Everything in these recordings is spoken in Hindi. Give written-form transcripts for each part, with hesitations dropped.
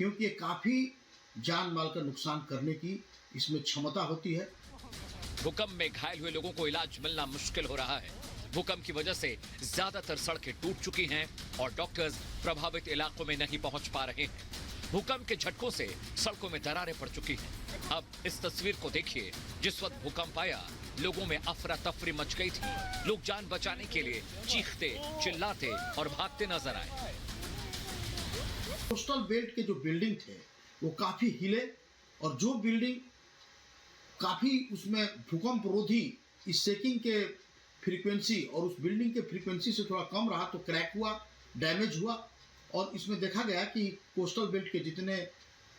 क्योंकि ये काफ़ी जान माल का नुकसान करने की इसमें क्षमता होती है। भूकंप में घायल हुए लोगों को इलाज मिलना मुश्किल हो रहा है। भूकंप की वजह से ज्यादातर सड़कें टूट चुकी हैं और डॉक्टर्स प्रभावित इलाकों में नहीं पहुंच पा रहे हैं। भूकंप के झटकों से सड़कों में दरारें पड़ चुकी हैं। अब इस तस्वीर को देखिए। जिस वक्त भूकंप आया, लोगों में अफरा तफरी मच गई थी। लोग जान बचाने के लिए चीखते, चिल्लाते और भागते नजर आए। कोस्टल बेल्ट के जो बिल्डिंग थे वो काफ़ी हिले और जो बिल्डिंग काफ़ी उसमें भूकंप रोधी इस शेकिंग के फ्रीक्वेंसी और उस बिल्डिंग के फ्रीक्वेंसी से थोड़ा कम रहा तो क्रैक हुआ, डैमेज हुआ। और इसमें देखा गया कि कोस्टल बेल्ट के जितने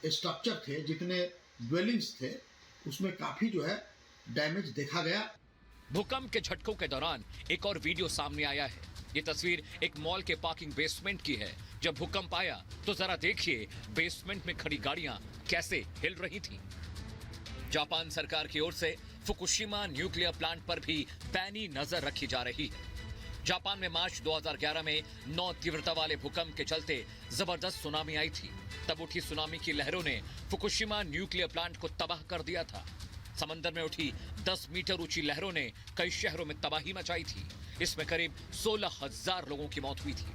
स्ट्रक्चर थे, जितने ड्वेलिंग्स थे, उसमें काफ़ी जो है डैमेज देखा गया। भूकंप के झटकों के दौरान एक और वीडियो सामने आया है। ये तस्वीर एक मॉल के पार्किंग बेसमेंट की है। जब भूकंप आया तो जरा देखिए बेसमेंट में खड़ी गाड़ियां कैसे हिल रही थीं। जापान सरकार की ओर से फुकुशिमा न्यूक्लियर प्लांट पर भी पैनी नजर रखी जा रही है। जापान में मार्च 2011 में 9 तीव्रता वाले भूकंप के चलते जबरदस्त सुनामी आई थी। तब उठी सुनामी की लहरों ने फुकुशिमा न्यूक्लियर प्लांट को तबाह कर दिया था। समंदर में उठी 10 मीटर ऊंची लहरों ने कई शहरों में तबाही मचाई थी। इसमें करीब 16,000 लोगों की मौत हुई थी।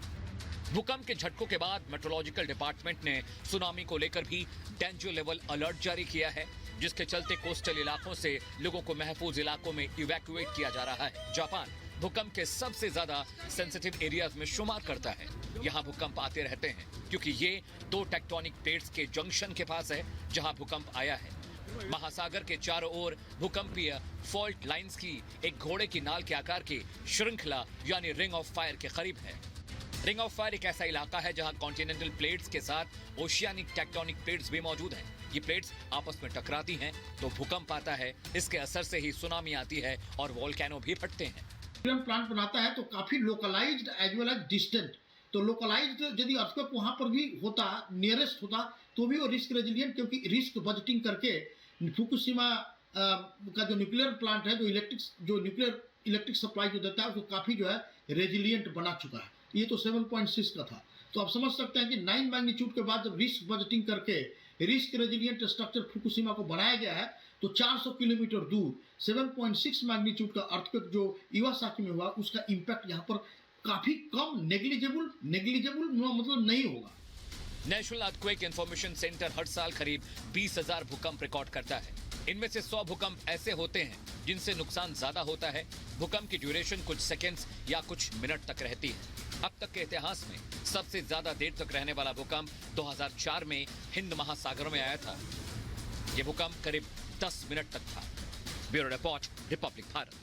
भूकंप के झटकों के बाद मेट्रोलॉजिकल डिपार्टमेंट ने सुनामी को लेकर भी डेंजर लेवल अलर्ट जारी किया है, जिसके चलते कोस्टल इलाकों से लोगों को महफूज इलाकों में इवैक्यूएट किया जा रहा है। जापान भूकंप के सबसे ज्यादा सेंसिटिव एरियाज में शुमार करता है। यहाँ भूकंप आते रहते हैं क्योंकि ये 2 टेक्टोनिक प्लेट्स के जंक्शन के पास है जहाँ भूकंप आया है। महासागर के चारों ओर भूकंपीय फॉल्ट लाइंस की एक घोड़े की नाल के आकार की श्रृंखला यानी रिंग ऑफ फायर के करीब है। रिंग ऑफ फायर एक ऐसा इलाका है जहां कॉन्टिनेंटल प्लेट्स के साथ ओशियानिक टेक्टोनिक प्लेट्स भी मौजूद हैं। ये प्लेट्स आपस में टकराती हैं तो भूकंप आता है। इसके असर से ही सुनामी आती है और वोल्केनो भी फटते हैं। प्लांट बनाता है तो काफ़ी localised as well as distant. तो लोकलाइज्ड यदि अर्थक्वेक वहाँ पर भी होता, नियरेस्ट होता, तो भी वो रिस्क रेजिलियंट, क्योंकि रिस्क बजटिंग करके फुकुशिमा का जो न्यूक्लियर प्लांट है, जो न्यूक्लियर इलेक्ट्रिक सप्लाई जो देता है, उसको काफ़ी जो है रेजिलियंट बना चुका है। ये तो 7.6 का था। तो आप समझ सकते हैं कि 9 मैग्नीट्यूड के बाद जब रिस्क बजटिंग करके रिस्क रेजिलियंट स्ट्रक्चर फुकुशिमा को बनाया गया है तो 400 किलोमीटर दूर 7.6 मैग्नीट्यूड का अर्थक्वेक जो इवासाकी में हुआ, उसका इम्पैक्ट यहाँ पर काफी कम, नेग्लिजिबल मतलब नहीं होगा। नेशनल अर्थक्वेक इंफॉर्मेशन सेंटर हर साल करीब 20,000 भूकंप रिकॉर्ड करता है। इनमें से 100 भूकंप ऐसे होते हैं जिनसे नुकसान ज्यादा होता है। भूकंप की ड्यूरेशन कुछ सेकेंड्स या कुछ मिनट तक रहती है। अब तक के इतिहास में सबसे ज्यादा देर तक रहने वाला भूकंप 2004 में हिंद महासागर में आया था। यह भूकंप करीब 10 मिनट तक था। Bureau report, Republic Bharat.